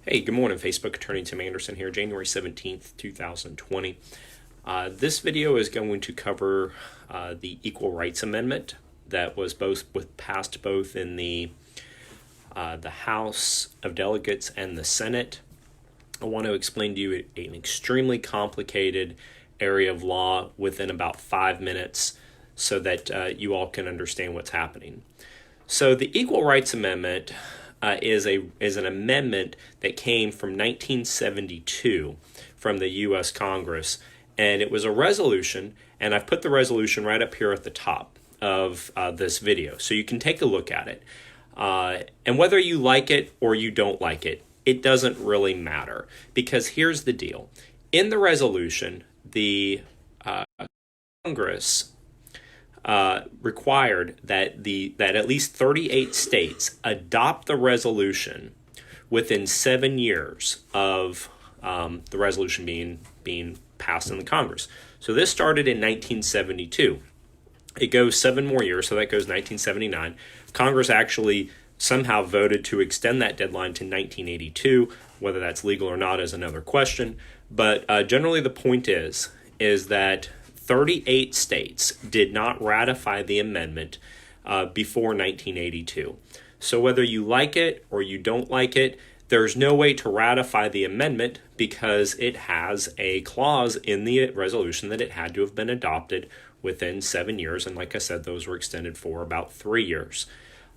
Hey, good morning, Facebook. Attorney Tim Anderson here, January 17th, 2020. This video is going to cover the Equal Rights Amendment that was passed both in the House of Delegates and the Senate. I want to explain to you an extremely complicated area of law within about 5 minutes so that you all can understand what's happening. So the Equal Rights Amendment is an amendment that came from 1972 from the U.S. Congress, and it was a resolution, and I've put the resolution right up here at the top of this video, so you can take a look at it. And whether you like it or you don't like it, it doesn't really matter, because here's the deal. In the resolution, the Congress required that at least 38 states adopt the resolution within 7 years of the resolution being passed in the Congress. So this started in 1972. It goes 7 more years, so that goes 1979. Congress actually somehow voted to extend that deadline to 1982. Whether that's legal or not is another question. But generally the point is that 38 states did not ratify the amendment before 1982. So whether you like it or you don't like it, there's no way to ratify the amendment because it has a clause in the resolution that it had to have been adopted within 7 years. And like I said, those were extended for about 3 years.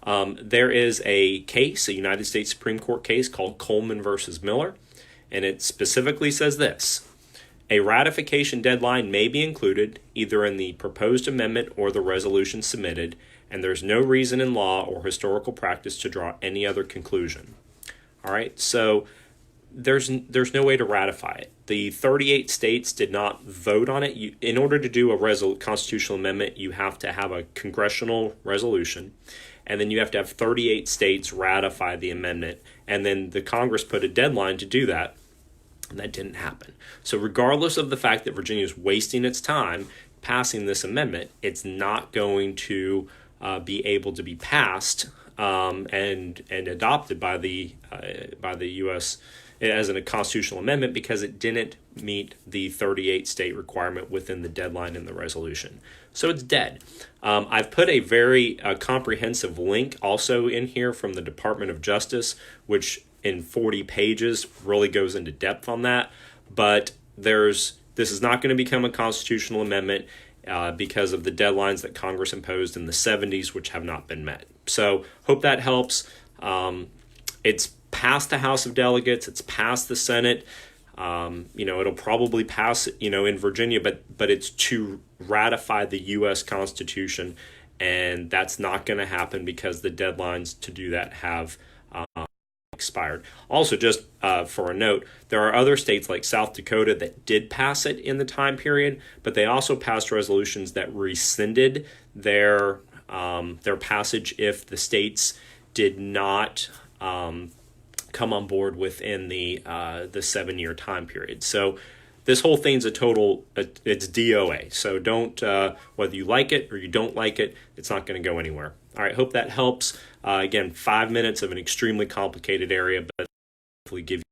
There is a case, a United States Supreme Court case called Coleman versus Miller, and it specifically says this: a ratification deadline may be included either in the proposed amendment or the resolution submitted, and there's no reason in law or historical practice to draw any other conclusion. All right, so there's no way to ratify it. The 38 states did not vote on it. In order to do a constitutional amendment, you have to have a congressional resolution, and then you have to have 38 states ratify the amendment, and then the Congress put a deadline to do that. And that didn't happen. So regardless of the fact that Virginia is wasting its time passing this amendment, it's not going to be able to be passed and adopted by the U.S. as a constitutional amendment because it didn't meet the 38 state requirement within the deadline in the resolution. So it's dead. I've put a very comprehensive link also in here from the Department of Justice, which in 40 pages really goes into depth on that. But this is not going to become a constitutional amendment because of the deadlines that Congress imposed in the 70s, which have not been met. So hope that helps. It's passed the House of Delegates. It's passed the Senate. It'll probably pass, in Virginia, but it's to ratify the U.S. Constitution, and that's not going to happen because the deadlines to do that have expired. Also, just for a note, there are other states like South Dakota that did pass it in the time period, but they also passed resolutions that rescinded their passage if the states did not come on board within the 7-year time period. So this whole thing's it's DOA. So don't, whether you like it or you don't like it, it's not going to go anywhere. All right, hope that helps. Again, 5 minutes of an extremely complicated area, but hopefully give you